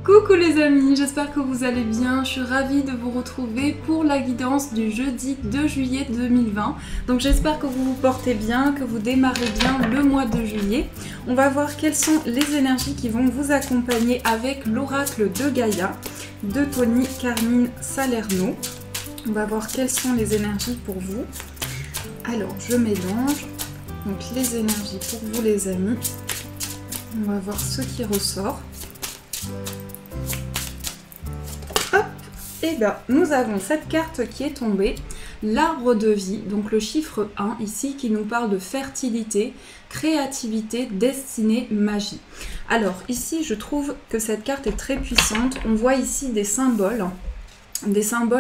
Coucou les amis, j'espère que vous allez bien. Je suis ravie de vous retrouver pour la guidance du jeudi 2 juillet 2020. Donc j'espère que vous vous portez bien, que vous démarrez bien le mois de juillet. On va voir quelles sont les énergies qui vont vous accompagner avec l'oracle de Gaïa, de Tony Carmine Salerno. On va voir quelles sont les énergies pour vous. Alors je mélange donc les énergies pour vous les amis. On va voir ce qui ressort. Hop, et bien nous avons cette carte qui est tombée, l'arbre de vie, donc le chiffre 1 ici qui nous parle de fertilité, créativité, destinée, magie. Alors ici je trouve que cette carte est très puissante, on voit ici des symboles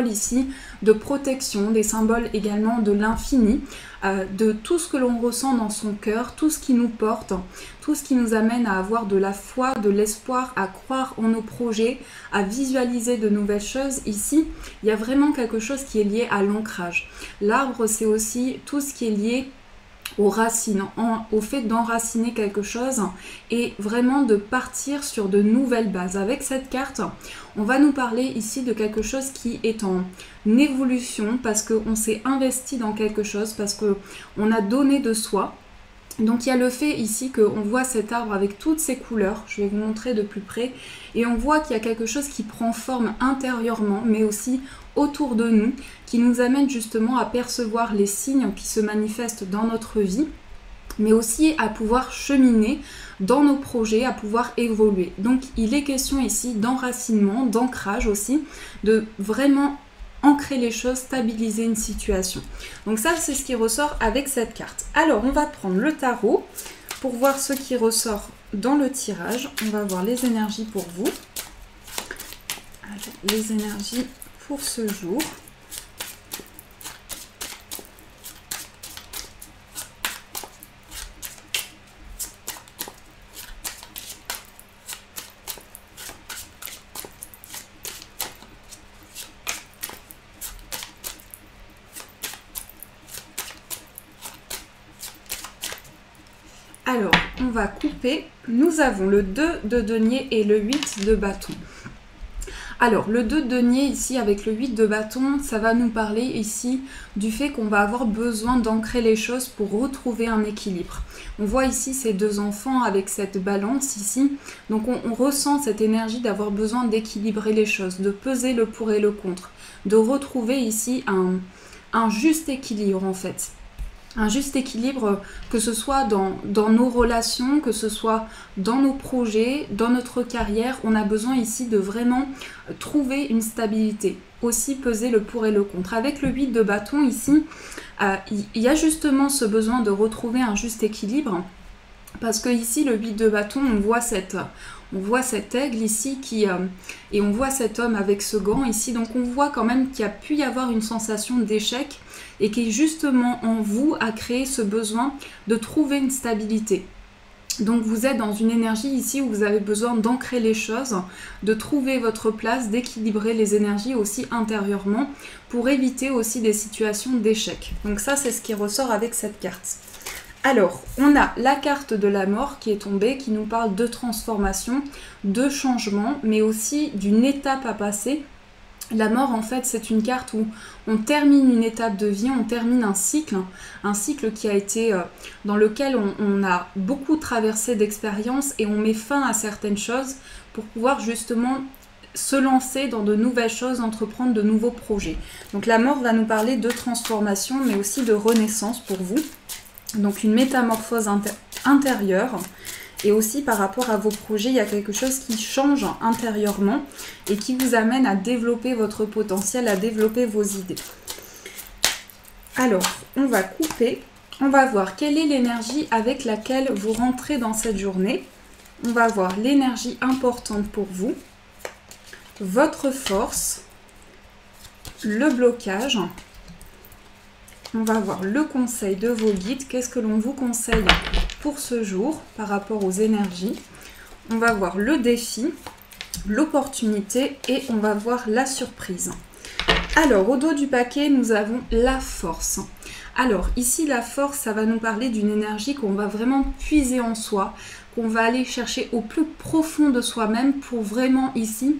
ici de protection, des symboles également de l'infini, de tout ce que l'on ressent dans son cœur, tout ce qui nous porte, tout ce qui nous amène à avoir de la foi, de l'espoir, à croire en nos projets, à visualiser de nouvelles choses. Ici, il y a vraiment quelque chose qui est lié à l'ancrage. L'arbre, c'est aussi tout ce qui est lié aux racines, au fait d'enraciner quelque chose et vraiment de partir sur de nouvelles bases. Avec cette carte, on va nous parler ici de quelque chose qui est en évolution parce qu'on s'est investi dans quelque chose, parce qu'on a donné de soi. Donc il y a le fait ici qu'on voit cet arbre avec toutes ses couleurs, je vais vous montrer de plus près, et on voit qu'il y a quelque chose qui prend forme intérieurement, mais aussi autour de nous, qui nous amène justement à percevoir les signes qui se manifestent dans notre vie, mais aussi à pouvoir cheminer dans nos projets, à pouvoir évoluer. Donc il est question ici d'enracinement, d'ancrage aussi, de vraiment ancrer les choses, stabiliser une situation. Donc ça, c'est ce qui ressort avec cette carte. Alors, on va prendre le tarot pour voir ce qui ressort dans le tirage. On va voir les énergies pour vous. Alors, les énergies pour ce jour. Alors, on va couper. Nous avons le 2 de denier et le 8 de bâton. Alors, le 2 de denier ici avec le 8 de bâton, ça va nous parler ici du fait qu'on va avoir besoin d'ancrer les choses pour retrouver un équilibre. On voit ici ces deux enfants avec cette balance ici. Donc, on ressent cette énergie d'avoir besoin d'équilibrer les choses, de peser le pour et le contre, de retrouver ici un juste équilibre en fait. Un juste équilibre, que ce soit dans nos relations, que ce soit dans nos projets, dans notre carrière. On a besoin ici de vraiment trouver une stabilité. Aussi peser le pour et le contre. Avec le 8 de bâton ici, il y a justement ce besoin de retrouver un juste équilibre. Parce que ici, le 8 de bâton, on voit cet aigle ici et on voit cet homme avec ce gant ici. Donc on voit quand même qu'il y a pu y avoir une sensation d'échec et qui justement en vous a créé ce besoin de trouver une stabilité. Donc vous êtes dans une énergie ici où vous avez besoin d'ancrer les choses, de trouver votre place, d'équilibrer les énergies aussi intérieurement pour éviter aussi des situations d'échec. Donc ça, c'est ce qui ressort avec cette carte. Alors, on a la carte de la mort qui est tombée, qui nous parle de transformation, de changement, mais aussi d'une étape à passer. La mort, en fait, c'est une carte où on termine une étape de vie, on termine un cycle qui a été dans lequel on a beaucoup traversé d'expériences et on met fin à certaines choses pour pouvoir justement se lancer dans de nouvelles choses, entreprendre de nouveaux projets. Donc la mort va nous parler de transformation, mais aussi de renaissance pour vous. Donc une métamorphose intérieure et aussi par rapport à vos projets, il y a quelque chose qui change intérieurement et qui vous amène à développer votre potentiel, à développer vos idées. Alors, on va couper, on va voir quelle est l'énergie avec laquelle vous rentrez dans cette journée. On va voir l'énergie importante pour vous, votre force, le blocage. On va voir le conseil de vos guides. Qu'est-ce que l'on vous conseille pour ce jour par rapport aux énergies? On va voir le défi, l'opportunité et on va voir la surprise. Alors, au dos du paquet, nous avons la force. Alors, ici, la force, ça va nous parler d'une énergie qu'on va vraiment puiser en soi qu'on va aller chercher au plus profond de soi-même pour vraiment ici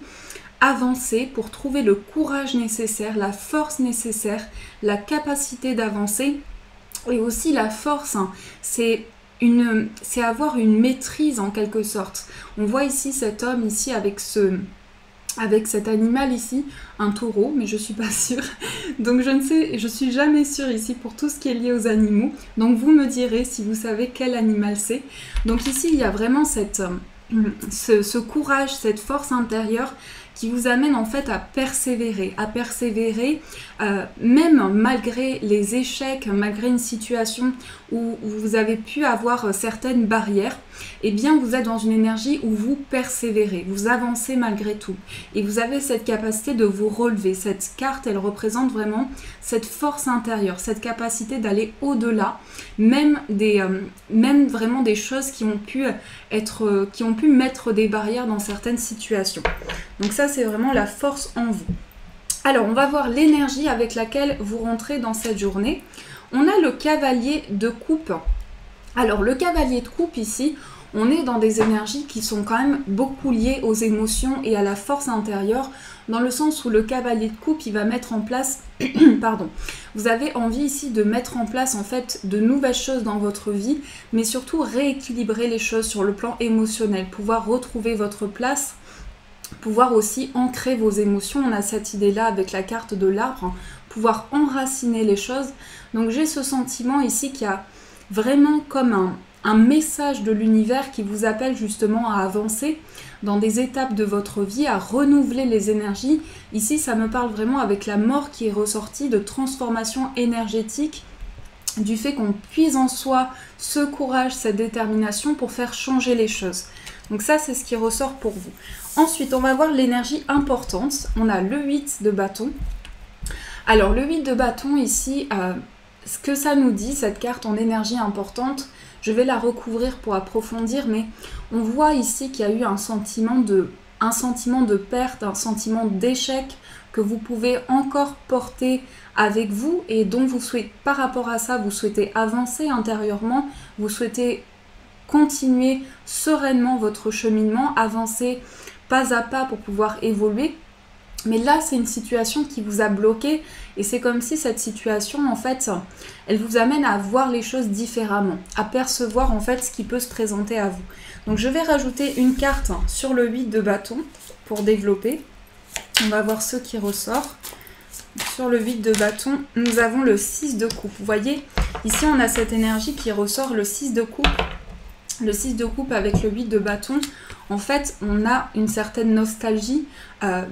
avancer, pour trouver le courage nécessaire, la force nécessaire, la capacité d'avancer et aussi la force, hein, c'est avoir une maîtrise en quelque sorte. On voit ici cet homme ici avec cet animal ici, un taureau, mais je suis pas sûre. Donc je suis jamais sûre ici pour tout ce qui est lié aux animaux. Donc vous me direz si vous savez quel animal c'est. Donc ici il y a vraiment ce courage, cette force intérieure qui vous amène en fait à persévérer, même malgré les échecs, malgré une situation où vous avez pu avoir certaines barrières, eh bien vous êtes dans une énergie où vous persévérez, vous avancez malgré tout. Et vous avez cette capacité de vous relever. Cette carte, elle représente vraiment cette force intérieure, cette capacité d'aller au-delà, même vraiment des choses qui ont pu mettre des barrières dans certaines situations. Donc ça, c'est vraiment la force en vous. Alors, on va voir l'énergie avec laquelle vous rentrez dans cette journée. On a le cavalier de coupe. Alors, le cavalier de coupe ici, on est dans des énergies qui sont quand même beaucoup liées aux émotions et à la force intérieure, dans le sens où le cavalier de coupe, il va mettre en place, pardon, vous avez envie ici de mettre en place en fait de nouvelles choses dans votre vie, mais surtout rééquilibrer les choses sur le plan émotionnel, pouvoir retrouver votre place, pouvoir aussi ancrer vos émotions. On a cette idée-là avec la carte de l'arbre, hein, pouvoir enraciner les choses. Donc j'ai ce sentiment ici qu'il y a vraiment comme un message de l'univers qui vous appelle justement à avancer dans des étapes de votre vie, à renouveler les énergies. Ici, ça me parle vraiment avec la mort qui est ressortie, de transformation énergétique, du fait qu'on puise en soi ce courage, cette détermination pour faire changer les choses. Donc ça, c'est ce qui ressort pour vous. Ensuite, on va voir l'énergie importante. On a le 8 de bâton. Alors, le 8 de bâton ici, ce que ça nous dit, cette carte en énergie importante, je vais la recouvrir pour approfondir, mais on voit ici qu'il y a eu un sentiment de perte, un sentiment d'échec que vous pouvez encore porter avec vous et dont vous souhaitez, par rapport à ça, vous souhaitez avancer intérieurement, vous souhaitez continuer sereinement votre cheminement, avancer pas à pas pour pouvoir évoluer. Mais là, c'est une situation qui vous a bloqué et c'est comme si cette situation, en fait, elle vous amène à voir les choses différemment, à percevoir en fait ce qui peut se présenter à vous. Donc je vais rajouter une carte sur le 8 de bâton pour développer. On va voir ce qui ressort. Sur le 8 de bâton, nous avons le 6 de coupe. Vous voyez, ici on a cette énergie qui ressort, le 6 de coupe. Le 6 de coupe avec le 8 de bâton, en fait, on a une certaine nostalgie.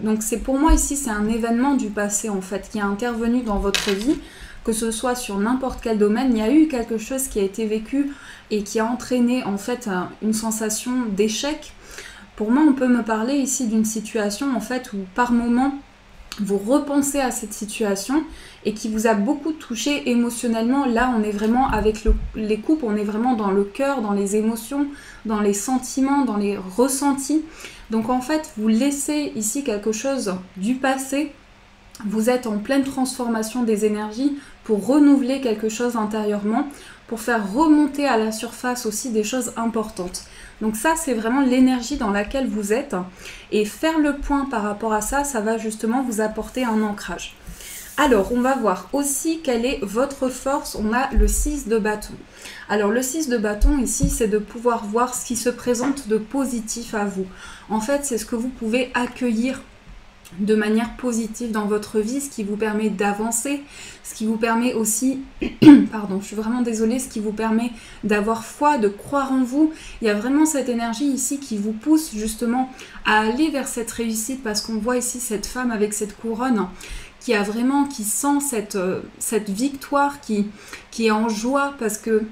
Donc c'est pour moi ici, c'est un événement du passé en fait qui est intervenu dans votre vie, que ce soit sur n'importe quel domaine. Il y a eu quelque chose qui a été vécu et qui a entraîné en fait une sensation d'échec. Pour moi, on peut me parler ici d'une situation en fait où par moment vous repensez à cette situation et qui vous a beaucoup touché émotionnellement. Là, on est vraiment avec les coupes, on est vraiment dans le cœur, dans les émotions, dans les sentiments, dans les ressentis. Donc en fait, vous laissez ici quelque chose du passé. Vous êtes en pleine transformation des énergies pour renouveler quelque chose intérieurement, pour faire remonter à la surface aussi des choses importantes. Donc ça, c'est vraiment l'énergie dans laquelle vous êtes. Et faire le point par rapport à ça, ça va justement vous apporter un ancrage. Alors, on va voir aussi quelle est votre force. On a le 6 de bâton. Alors, le 6 de bâton, ici, c'est de pouvoir voir ce qui se présente de positif à vous. En fait, c'est ce que vous pouvez accueillir de manière positive dans votre vie, ce qui vous permet d'avancer, ce qui vous permet aussi, pardon, je suis vraiment désolée, ce qui vous permet d'avoir foi, de croire en vous. Il y a vraiment cette énergie ici qui vous pousse justement à aller vers cette réussite, parce qu'on voit ici cette femme avec cette couronne qui sent cette victoire, qui est en joie parce que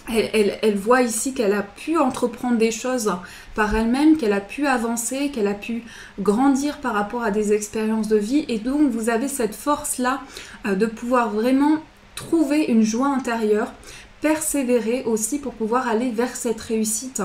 elle voit ici qu'elle a pu entreprendre des choses par elle-même, qu'elle a pu avancer, qu'elle a pu grandir par rapport à des expériences de vie. Et donc, vous avez cette force-là de pouvoir vraiment trouver une joie intérieure, persévérer aussi pour pouvoir aller vers cette réussite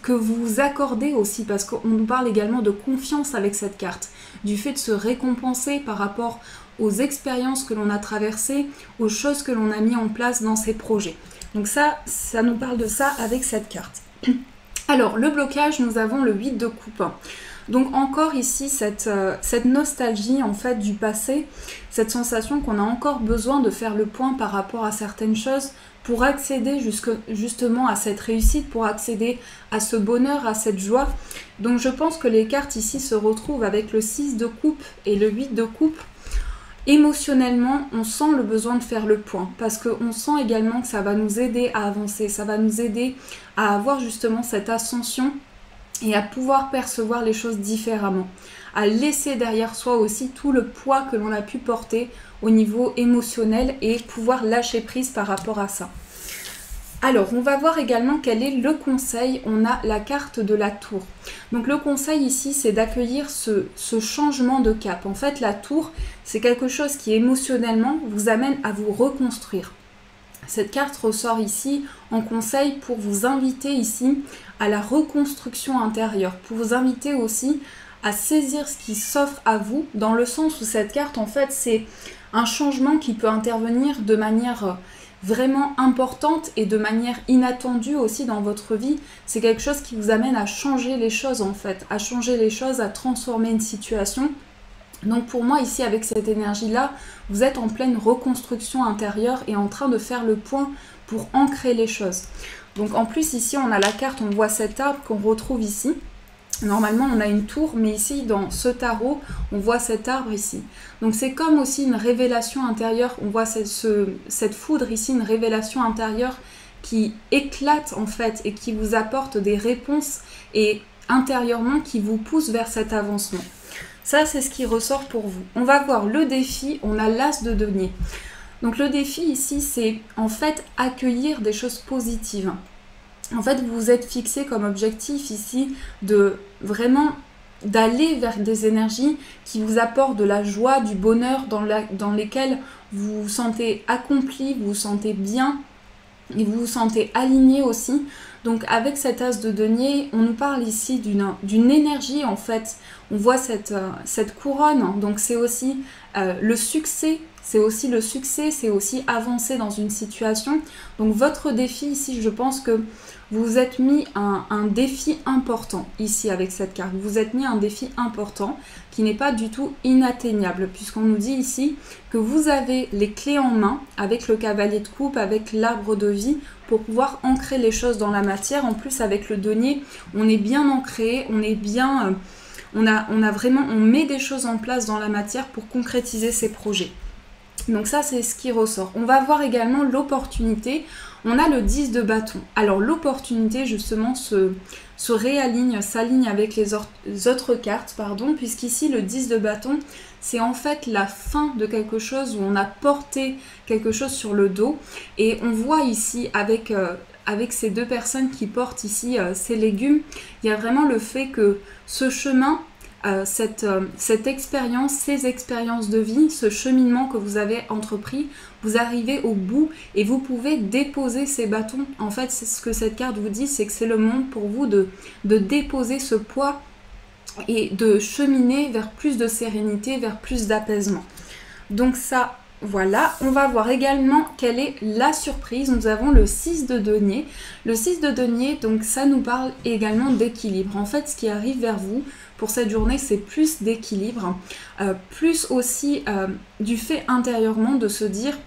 que vous vous accordez aussi, parce qu'on nous parle également de confiance avec cette carte, du fait de se récompenser par rapport aux expériences que l'on a traversées, aux choses que l'on a mis en place dans ces projets. Donc ça nous parle de ça avec cette carte. Alors, le blocage, nous avons le 8 de coupe. Donc encore ici, cette nostalgie en fait du passé, cette sensation qu'on a encore besoin de faire le point par rapport à certaines choses pour accéder justement à cette réussite, pour accéder à ce bonheur, à cette joie. Donc je pense que les cartes ici se retrouvent avec le 6 de coupe et le 8 de coupe. Émotionnellement, on sent le besoin de faire le point parce qu'on sent également que ça va nous aider à avancer, ça va nous aider à avoir justement cette ascension et à pouvoir percevoir les choses différemment, à laisser derrière soi aussi tout le poids que l'on a pu porter au niveau émotionnel et pouvoir lâcher prise par rapport à ça. Alors, on va voir également quel est le conseil. On a la carte de la tour. Donc le conseil ici, c'est d'accueillir ce changement de cap. En fait, la tour, c'est quelque chose qui émotionnellement vous amène à vous reconstruire. Cette carte ressort ici en conseil pour vous inviter ici à la reconstruction intérieure, pour vous inviter aussi à saisir ce qui s'offre à vous, dans le sens où cette carte, en fait, c'est un changement qui peut intervenir de manière vraiment importante et de manière inattendue aussi dans votre vie. C'est quelque chose qui vous amène à changer les choses, en fait, à changer les choses, à transformer une situation. Donc pour moi ici avec cette énergie-là, vous êtes en pleine reconstruction intérieure et en train de faire le point pour ancrer les choses. Donc en plus ici on a la carte, on voit cet arbre qu'on retrouve ici. Normalement on a une tour, mais ici dans ce tarot on voit cet arbre ici. Donc c'est comme aussi une révélation intérieure, on voit cette foudre ici, une révélation intérieure qui éclate en fait et qui vous apporte des réponses et intérieurement qui vous pousse vers cet avancement. Ça, c'est ce qui ressort pour vous. On va voir le défi, on a l'as de denier. Donc le défi ici, c'est en fait accueillir des choses positives. En fait, vous vous êtes fixé comme objectif ici de vraiment d'aller vers des énergies qui vous apportent de la joie, du bonheur, dans lesquelles vous vous sentez accompli, vous vous sentez bien et vous vous sentez aligné aussi. Donc avec cet as de denier, on nous parle ici d'une énergie en fait. On voit cette couronne, donc c'est aussi le succès, c'est aussi avancer dans une situation. Donc votre défi ici, je pense que vous vous êtes mis un défi important ici avec cette carte. Vous vous êtes mis un défi important qui n'est pas du tout inatteignable, puisqu'on nous dit ici que vous avez les clés en main avec le cavalier de coupe, avec l'arbre de vie, pour pouvoir ancrer les choses dans la matière. En plus, avec le denier, on est bien ancré, on est bien... on met des choses en place dans la matière pour concrétiser ses projets. Donc ça, c'est ce qui ressort. On va voir également l'opportunité. On a le 10 de bâton. Alors l'opportunité, justement, s'aligne avec les autres cartes, puisqu'ici, le 10 de bâton, c'est en fait la fin de quelque chose où on a porté quelque chose sur le dos. Et on voit ici, avec ces deux personnes qui portent ici ces légumes, il y a vraiment le fait que ce chemin... cette expérience, ces expériences de vie, ce cheminement que vous avez entrepris, vous arrivez au bout et vous pouvez déposer ces bâtons. En fait, c'est ce que cette carte vous dit, c'est que c'est le moment pour vous de déposer ce poids et de cheminer vers plus de sérénité, vers plus d'apaisement. Donc ça, voilà. On va voir également quelle est la surprise. Nous avons le 6 de denier. Le 6 de denier, donc ça nous parle également d'équilibre. En fait, ce qui arrive vers vous pour cette journée, c'est plus d'équilibre, plus aussi du fait intérieurement de se dire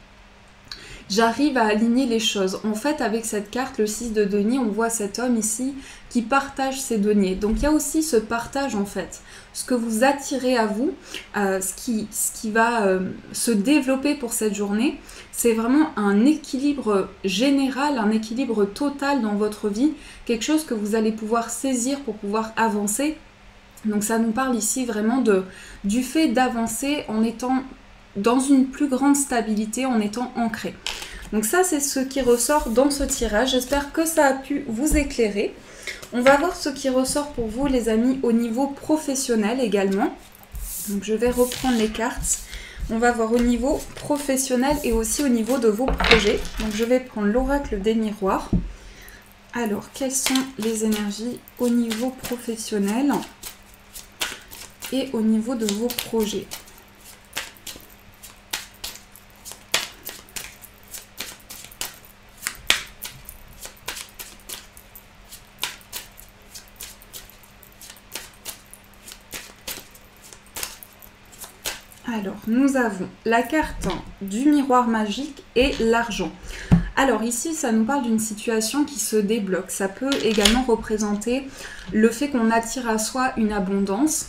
j'arrive à aligner les choses. En fait, avec cette carte, le 6 de denier, on voit cet homme ici qui partage ses deniers. Donc, il y a aussi ce partage, en fait. Ce que vous attirez à vous, ce qui va se développer pour cette journée, c'est vraiment un équilibre général, un équilibre total dans votre vie, quelque chose que vous allez pouvoir saisir pour pouvoir avancer. Donc, ça nous parle ici vraiment du fait d'avancer en étant dans une plus grande stabilité, en étant ancré. Donc ça, c'est ce qui ressort dans ce tirage. J'espère que ça a pu vous éclairer. On va voir ce qui ressort pour vous, les amis, au niveau professionnel également. Donc je vais reprendre les cartes. On va voir au niveau professionnel et aussi au niveau de vos projets. Donc je vais prendre l'oracle des miroirs. Alors, quelles sont les énergies au niveau professionnel et au niveau de vos projets ? Alors, nous avons la carte du miroir magique et l'argent. Alors ici, ça nous parle d'une situation qui se débloque. Ça peut également représenter le fait qu'on attire à soi une abondance.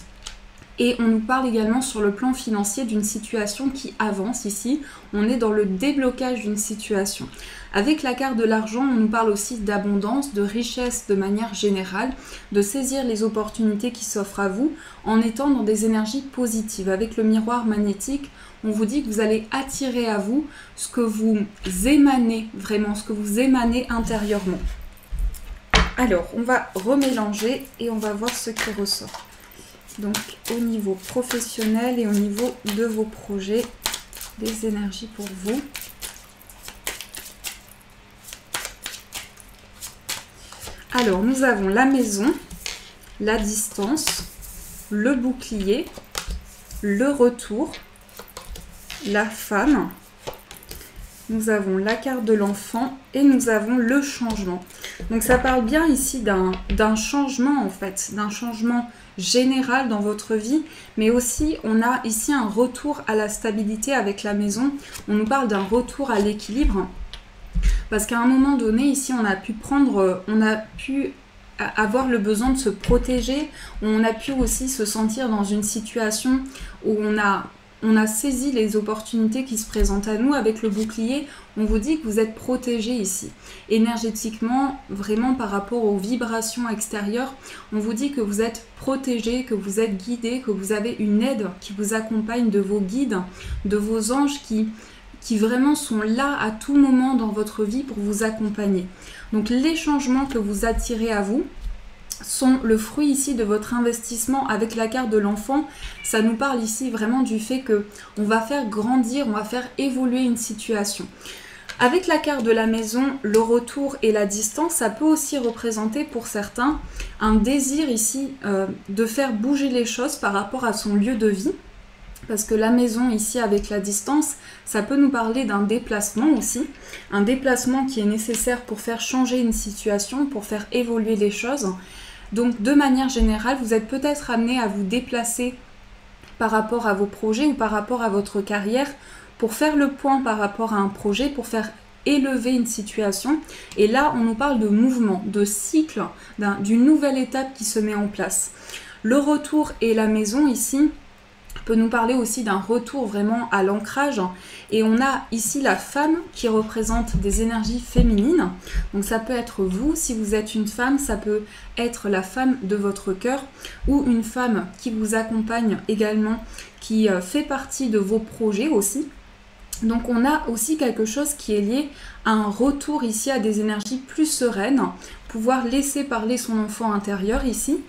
Et on nous parle également sur le plan financier d'une situation qui avance ici. On est dans le déblocage d'une situation. Avec la carte de l'argent, on nous parle aussi d'abondance, de richesse de manière générale, de saisir les opportunités qui s'offrent à vous en étant dans des énergies positives. Avec le miroir magnétique, on vous dit que vous allez attirer à vous ce que vous émanez vraiment, ce que vous émanez intérieurement. Alors, on va remélanger et on va voir ce qui ressort. Donc au niveau professionnel et au niveau de vos projets, des énergies pour vous. Alors nous avons la maison, la distance, le bouclier, le retour, la femme. Nous avons la carte de l'enfant et nous avons le changement. Donc ça parle bien ici d'un changement en fait, d'un changement général dans votre vie, mais aussi on a ici un retour à la stabilité avec la maison. On nous parle d'un retour à l'équilibre parce qu'à un moment donné ici on a pu avoir le besoin de se protéger, on a pu aussi se sentir dans une situation où on a saisi les opportunités qui se présentent à nous. Avec le bouclier, on vous dit que vous êtes protégé ici. Énergétiquement, vraiment par rapport aux vibrations extérieures, on vous dit que vous êtes protégé, que vous êtes guidé, que vous avez une aide qui vous accompagne de vos guides, de vos anges qui vraiment sont là à tout moment dans votre vie pour vous accompagner. Donc les changements que vous attirez à vous sont le fruit ici de votre investissement avec la carte de l'enfant. Ça nous parle ici vraiment du fait que on va faire grandir, on va faire évoluer une situation. Avec la carte de la maison, le retour et la distance, ça peut aussi représenter pour certains un désir ici de faire bouger les choses par rapport à son lieu de vie. Parce que la maison ici avec la distance, ça peut nous parler d'un déplacement aussi. Un déplacement qui est nécessaire pour faire changer une situation, pour faire évoluer les choses. Donc de manière générale, vous êtes peut-être amené à vous déplacer par rapport à vos projets ou par rapport à votre carrière pour faire le point par rapport à un projet, pour faire élever une situation. Et là, on nous parle de mouvement, de cycle, d'une nouvelle étape qui se met en place. Le retour et la maison ici peut nous parler aussi d'un retour vraiment à l'ancrage. Et on a ici la femme qui représente des énergies féminines. Donc ça peut être vous, si vous êtes une femme, ça peut être la femme de votre cœur ou une femme qui vous accompagne également, qui fait partie de vos projets aussi. Donc on a aussi quelque chose qui est lié à un retour ici à des énergies plus sereines, pouvoir laisser parler son enfant intérieur ici.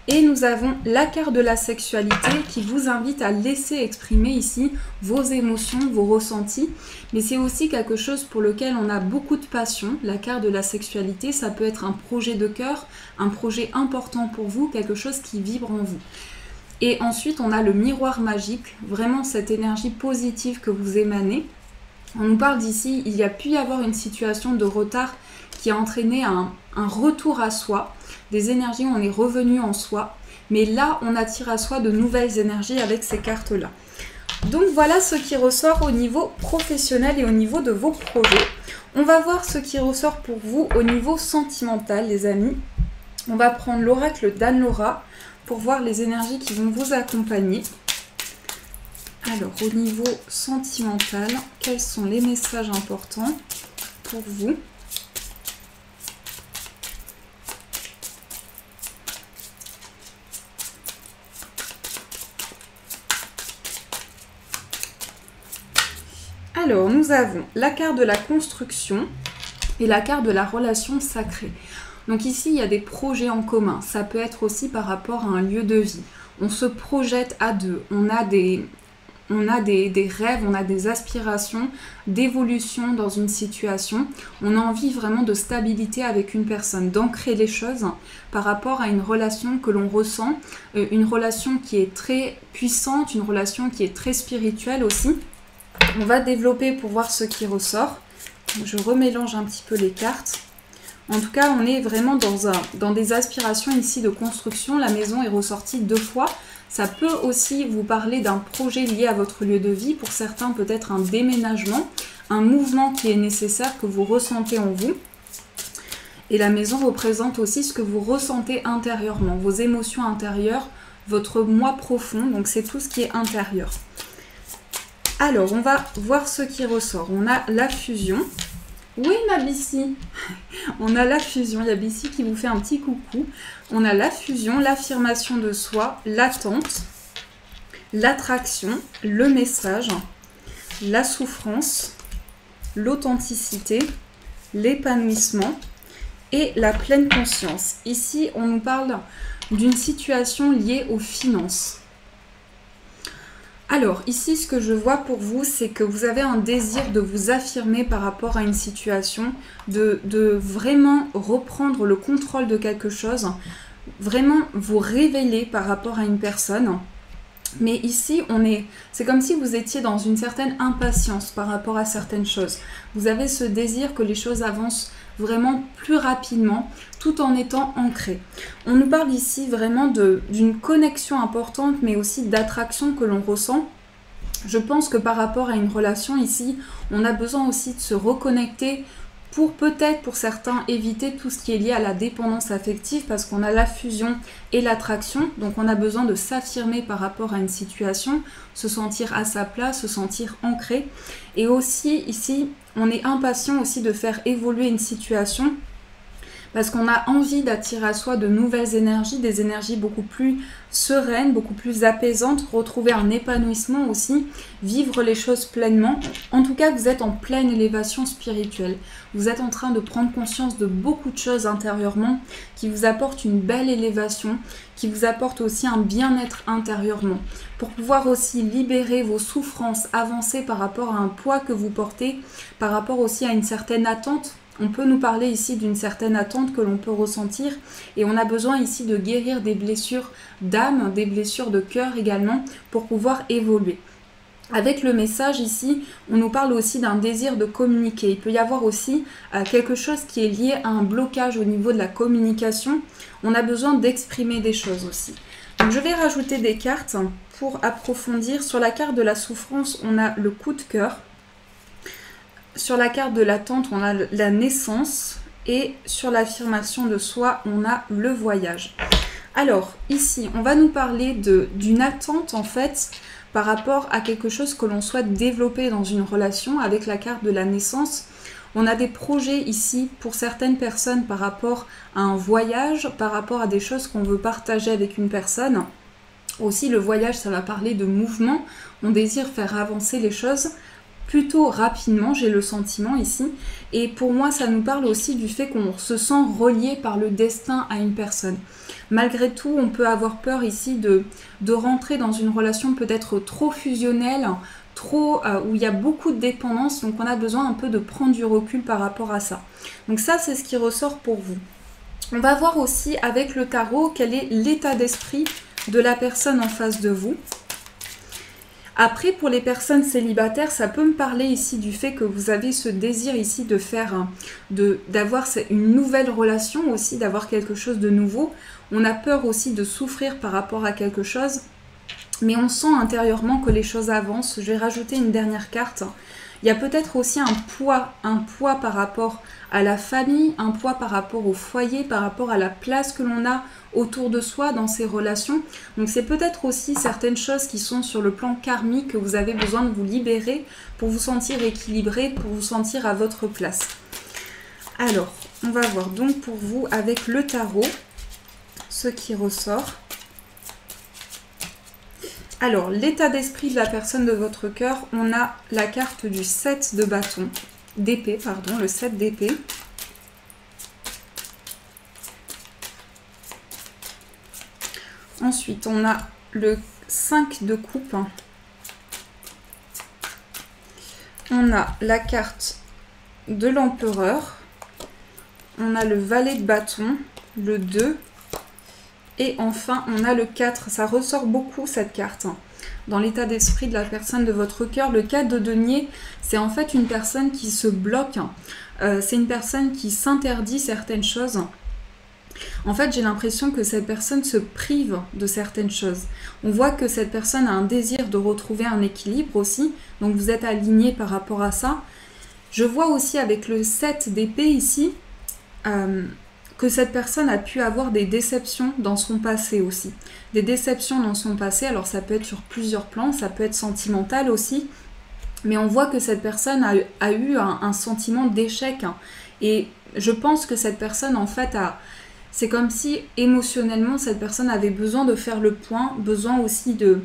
Et nous avons la carte de la sexualité qui vous invite à laisser exprimer ici vos émotions, vos ressentis. Mais c'est aussi quelque chose pour lequel on a beaucoup de passion. La carte de la sexualité, ça peut être un projet de cœur, un projet important pour vous, quelque chose qui vibre en vous. Et ensuite, on a le miroir magique, vraiment cette énergie positive que vous émanez. On nous parle d'ici, il y a pu y avoir une situation de retard qui a entraîné un retour à soi, des énergies où on est revenu en soi, mais là on attire à soi de nouvelles énergies avec ces cartes-là. Donc voilà ce qui ressort au niveau professionnel et au niveau de vos projets. On va voir ce qui ressort pour vous au niveau sentimental, les amis. On va prendre l'oracle d'Anne-Laura pour voir les énergies qui vont vous accompagner. Alors au niveau sentimental, quels sont les messages importants pour vous ? Alors, nous avons la carte de la construction et la carte de la relation sacrée. Donc ici, il y a des projets en commun. Ça peut être aussi par rapport à un lieu de vie. On se projette à deux. On a des rêves, on a des aspirations d'évolution dans une situation. On a envie vraiment de stabilité avec une personne, d'ancrer les choses par rapport à une relation que l'on ressent, une relation qui est très puissante, une relation qui est très spirituelle aussi. On va développer pour voir ce qui ressort. Je remélange un petit peu les cartes. En tout cas, on est vraiment dans des aspirations ici de construction. La maison est ressortie 2 fois. Ça peut aussi vous parler d'un projet lié à votre lieu de vie. Pour certains, peut-être un déménagement, un mouvement qui est nécessaire, que vous ressentez en vous. Et la maison représente aussi ce que vous ressentez intérieurement, vos émotions intérieures, votre moi profond. Donc c'est tout ce qui est intérieur. Alors, on va voir ce qui ressort. On a la fusion. Oui, ma Bissy. On a la fusion. Il y a Bissy qui vous fait un petit coucou. On a la fusion, l'affirmation de soi, l'attente, l'attraction, le message, la souffrance, l'authenticité, l'épanouissement et la pleine conscience. Ici, on nous parle d'une situation liée aux finances. Alors, ici, ce que je vois pour vous, c'est que vous avez un désir de vous affirmer par rapport à une situation, de vraiment reprendre le contrôle de quelque chose, vraiment vous révéler par rapport à une personne. Mais ici, c'est comme si vous étiez dans une certaine impatience par rapport à certaines choses. Vous avez ce désir que les choses avancent vraiment plus rapidement, tout en étant ancré. On nous parle ici vraiment d'une connexion importante, mais aussi d'attraction que l'on ressent. Je pense que par rapport à une relation ici, on a besoin aussi de se reconnecter pour peut-être, pour certains, éviter tout ce qui est lié à la dépendance affective, parce qu'on a la fusion et l'attraction. Donc on a besoin de s'affirmer par rapport à une situation, se sentir à sa place, se sentir ancré. Et aussi ici, on est impatient aussi de faire évoluer une situation, parce qu'on a envie d'attirer à soi de nouvelles énergies, des énergies beaucoup plus sereines, beaucoup plus apaisantes, retrouver un épanouissement aussi, vivre les choses pleinement. En tout cas, vous êtes en pleine élévation spirituelle. Vous êtes en train de prendre conscience de beaucoup de choses intérieurement qui vous apportent une belle élévation, qui vous apportent aussi un bien-être intérieurement. Pour pouvoir aussi libérer vos souffrances, avancer par rapport à un poids que vous portez, par rapport aussi à une certaine attente. On peut nous parler ici d'une certaine attente que l'on peut ressentir et on a besoin ici de guérir des blessures d'âme, des blessures de cœur également pour pouvoir évoluer. Avec le message ici, on nous parle aussi d'un désir de communiquer. Il peut y avoir aussi quelque chose qui est lié à un blocage au niveau de la communication. On a besoin d'exprimer des choses aussi. Donc je vais rajouter des cartes pour approfondir. Sur la carte de la souffrance, on a le coup de cœur. Sur la carte de l'attente, on a la naissance et sur l'affirmation de soi, on a le voyage. Alors, ici, on va nous parler d'une attente, en fait, par rapport à quelque chose que l'on souhaite développer dans une relation. Avec la carte de la naissance, on a des projets ici pour certaines personnes par rapport à un voyage, par rapport à des choses qu'on veut partager avec une personne. Aussi, le voyage, ça va parler de mouvement. On désire faire avancer les choses plutôt rapidement, j'ai le sentiment ici. Et pour moi, ça nous parle aussi du fait qu'on se sent relié par le destin à une personne. Malgré tout, on peut avoir peur ici de rentrer dans une relation peut-être trop fusionnelle, où il y a beaucoup de dépendance. Donc on a besoin un peu de prendre du recul par rapport à ça. Donc ça, c'est ce qui ressort pour vous. On va voir aussi avec le tarot quel est l'état d'esprit de la personne en face de vous. Après, pour les personnes célibataires, ça peut me parler ici du fait que vous avez ce désir ici d'avoir une nouvelle relation aussi, d'avoir quelque chose de nouveau. On a peur aussi de souffrir par rapport à quelque chose, mais on sent intérieurement que les choses avancent. Je vais rajouter une dernière carte. Il y a peut-être aussi un poids par rapport à la famille, un poids par rapport au foyer, par rapport à la place que l'on a autour de soi dans ces relations. Donc c'est peut-être aussi certaines choses qui sont sur le plan karmique que vous avez besoin de vous libérer pour vous sentir équilibré, pour vous sentir à votre place. Alors, on va voir donc pour vous avec le tarot ce qui ressort. Alors, l'état d'esprit de la personne de votre cœur, on a la carte du 7 de bâton, d'épée, pardon, le 7 d'épée. Ensuite, on a le 5 de coupe. On a la carte de l'empereur. On a le valet de bâton, le 2. Et enfin, on a le 4. Ça ressort beaucoup, cette carte. Dans l'état d'esprit de la personne de votre cœur, le 4 de denier, c'est en fait une personne qui se bloque. C'est une personne qui s'interdit certaines choses. En fait, j'ai l'impression que cette personne se prive de certaines choses. On voit que cette personne a un désir de retrouver un équilibre aussi, donc vous êtes aligné par rapport à ça. Je vois aussi avec le 7 d'épée ici, que cette personne a pu avoir des déceptions dans son passé aussi. Des déceptions dans son passé, alors ça peut être sur plusieurs plans, ça peut être sentimental aussi, mais on voit que cette personne a eu un sentiment d'échec. Et je pense que cette personne, en fait, c'est comme si émotionnellement, cette personne avait besoin de faire le point, besoin aussi de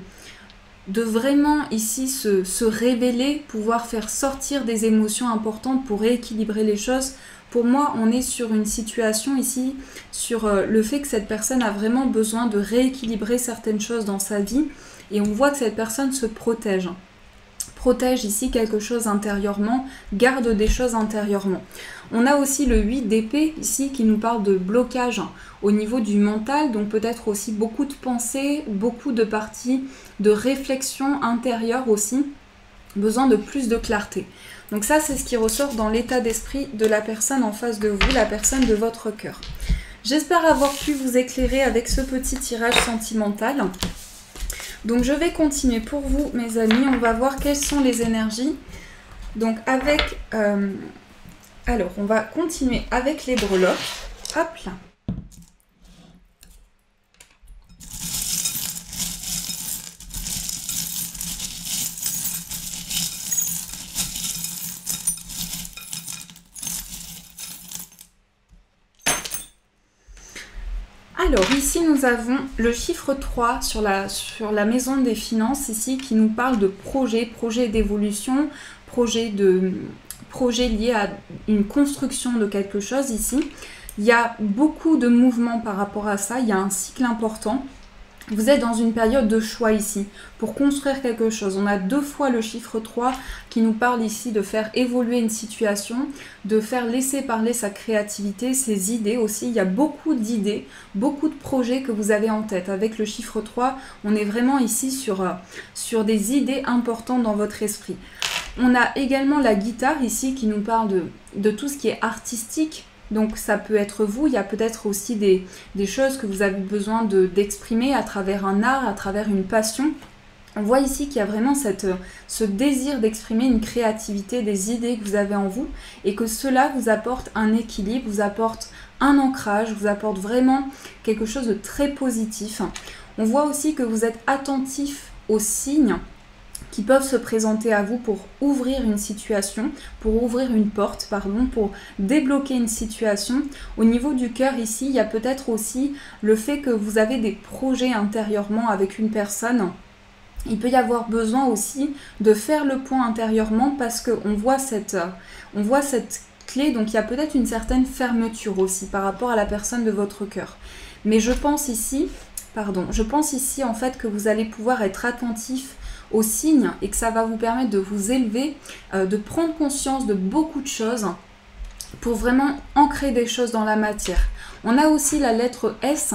vraiment ici se révéler, pouvoir faire sortir des émotions importantes pour rééquilibrer les choses. Pour moi, on est sur une situation ici, sur le fait que cette personne a vraiment besoin de rééquilibrer certaines choses dans sa vie. Et on voit que cette personne se protège. Protège ici quelque chose intérieurement, garde des choses intérieurement. On a aussi le 8 d'épée ici qui nous parle de blocage au niveau du mental, donc peut-être aussi beaucoup de pensées, beaucoup de parties de réflexion intérieure aussi, besoin de plus de clarté. Donc ça, c'est ce qui ressort dans l'état d'esprit de la personne en face de vous, la personne de votre cœur. J'espère avoir pu vous éclairer avec ce petit tirage sentimental. Donc je vais continuer pour vous, mes amis. On va voir quelles sont les énergies. Donc avec... alors, on va continuer avec les breloques. Hop là. Alors ici nous avons le chiffre 3 sur la maison des finances ici qui nous parle de projet d'évolution, projet lié à une construction de quelque chose ici. Il y a beaucoup de mouvements par rapport à ça, il y a un cycle important. Vous êtes dans une période de choix ici, pour construire quelque chose. On a 2 fois le chiffre 3 qui nous parle ici de faire évoluer une situation, de faire laisser parler sa créativité, ses idées aussi. Il y a beaucoup d'idées, beaucoup de projets que vous avez en tête. Avec le chiffre 3, on est vraiment ici sur des idées importantes dans votre esprit. On a également la guitare ici qui nous parle de tout ce qui est artistique. Donc ça peut être vous, il y a peut-être aussi des choses que vous avez besoin d'exprimer à travers un art, à travers une passion. On voit ici qu'il y a vraiment ce désir d'exprimer une créativité, des idées que vous avez en vous et que cela vous apporte un équilibre, vous apporte un ancrage, vous apporte vraiment quelque chose de très positif. On voit aussi que vous êtes attentif aux signes qui peuvent se présenter à vous pour ouvrir une situation, pour ouvrir une porte, pardon, pour débloquer une situation. Au niveau du cœur ici, il y a peut-être aussi le fait que vous avez des projets intérieurement avec une personne. Il peut y avoir besoin aussi de faire le point intérieurement parce qu'on voit cette clé, donc il y a peut-être une certaine fermeture aussi par rapport à la personne de votre cœur. Mais je pense ici en fait que vous allez pouvoir être attentif aux signes et que ça va vous permettre de vous élever, de prendre conscience de beaucoup de choses pour vraiment ancrer des choses dans la matière. On a aussi la lettre S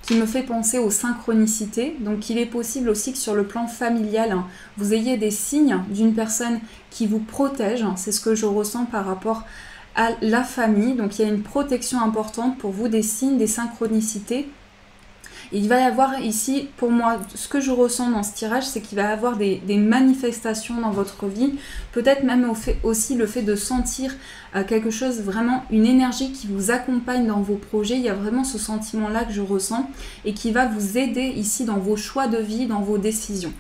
qui me fait penser aux synchronicités. Donc il est possible aussi que sur le plan familial, vous ayez des signes d'une personne qui vous protège. C'est ce que je ressens par rapport à la famille. Donc il y a une protection importante pour vous, des signes, des synchronicités. Il va y avoir ici, pour moi, ce que je ressens dans ce tirage, c'est qu'il va y avoir des manifestations dans votre vie, peut-être même aussi le fait de sentir quelque chose, vraiment une énergie qui vous accompagne dans vos projets. Il y a vraiment ce sentiment-là que je ressens et qui va vous aider ici dans vos choix de vie, dans vos décisions.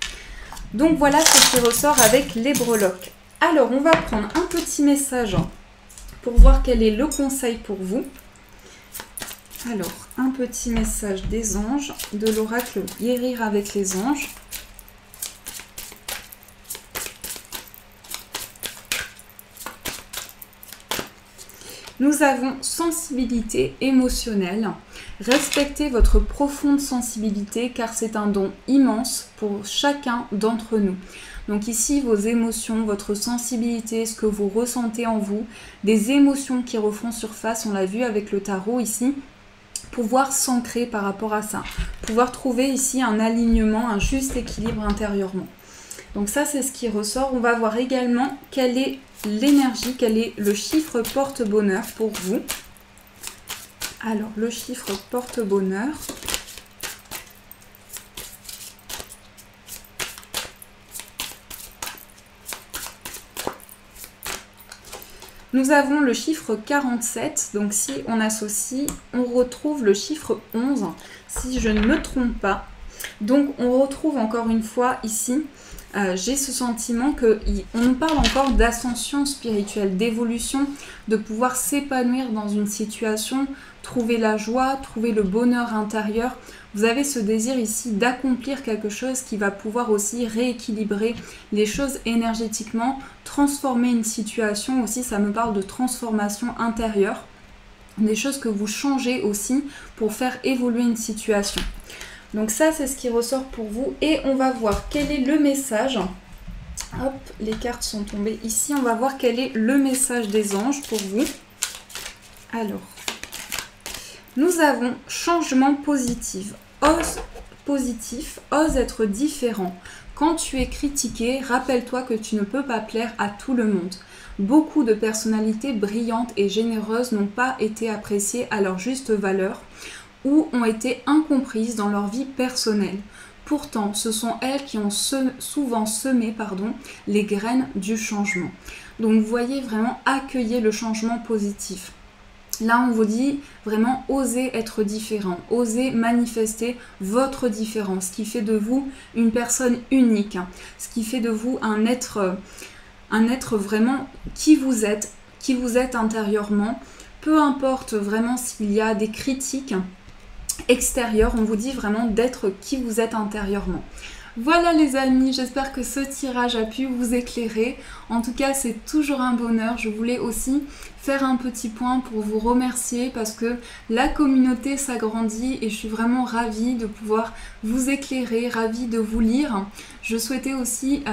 Donc voilà ce qui ressort avec les breloques. Alors, on va prendre un petit message pour voir quel est le conseil pour vous. Alors, un petit message des anges, de l'oracle Guérir avec les anges. Nous avons sensibilité émotionnelle. Respectez votre profonde sensibilité car c'est un don immense pour chacun d'entre nous. Donc ici, vos émotions, votre sensibilité, ce que vous ressentez en vous, des émotions qui refont surface, on l'a vu avec le tarot ici, pouvoir s'ancrer par rapport à ça, pouvoir trouver ici un alignement, un juste équilibre intérieurement. Donc ça, c'est ce qui ressort. On va voir également quelle est l'énergie, quel est le chiffre porte-bonheur pour vous. Alors, le chiffre porte-bonheur. Nous avons le chiffre 47, donc si on associe, on retrouve le chiffre 11, si je ne me trompe pas. Donc on retrouve encore une fois ici, j'ai ce sentiment qu'on nous parle encore d'ascension spirituelle, d'évolution, de pouvoir s'épanouir dans une situation, trouver la joie, trouver le bonheur intérieur. Vous avez ce désir ici d'accomplir quelque chose qui va pouvoir aussi rééquilibrer les choses énergétiquement, transformer une situation aussi, ça me parle de transformation intérieure, des choses que vous changez aussi pour faire évoluer une situation. Donc ça, c'est ce qui ressort pour vous. Et on va voir quel est le message. Hop, les cartes sont tombées ici. On va voir quel est le message des anges pour vous. Alors, nous avons changement positif. Ose être différent. Quand tu es critiqué, rappelle-toi que tu ne peux pas plaire à tout le monde. Beaucoup de personnalités brillantes et généreuses n'ont pas été appréciées à leur juste valeur ou ont été incomprises dans leur vie personnelle. Pourtant, ce sont elles qui ont souvent semé les graines du changement. Donc vous voyez vraiment accueillir le changement positif. Là, on vous dit vraiment oser être différent, oser manifester votre différence, ce qui fait de vous une personne unique, ce qui fait de vous un être vraiment qui vous êtes intérieurement. Peu importe vraiment s'il y a des critiques extérieures, on vous dit vraiment d'être qui vous êtes intérieurement. Voilà les amis, j'espère que ce tirage a pu vous éclairer. En tout cas, c'est toujours un bonheur. Je voulais aussi faire un petit point pour vous remercier parce que la communauté s'agrandit et je suis vraiment ravie de pouvoir vous éclairer, ravie de vous lire. Je souhaitais aussi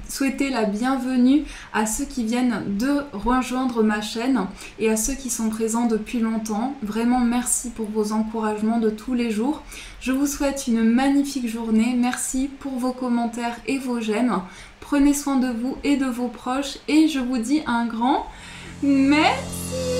souhaiter la bienvenue à ceux qui viennent de rejoindre ma chaîne et à ceux qui sont présents depuis longtemps. Vraiment merci pour vos encouragements de tous les jours. Je vous souhaite une magnifique journée. Merci pour vos commentaires et vos j'aime. Prenez soin de vous et de vos proches et je vous dis un grand merci.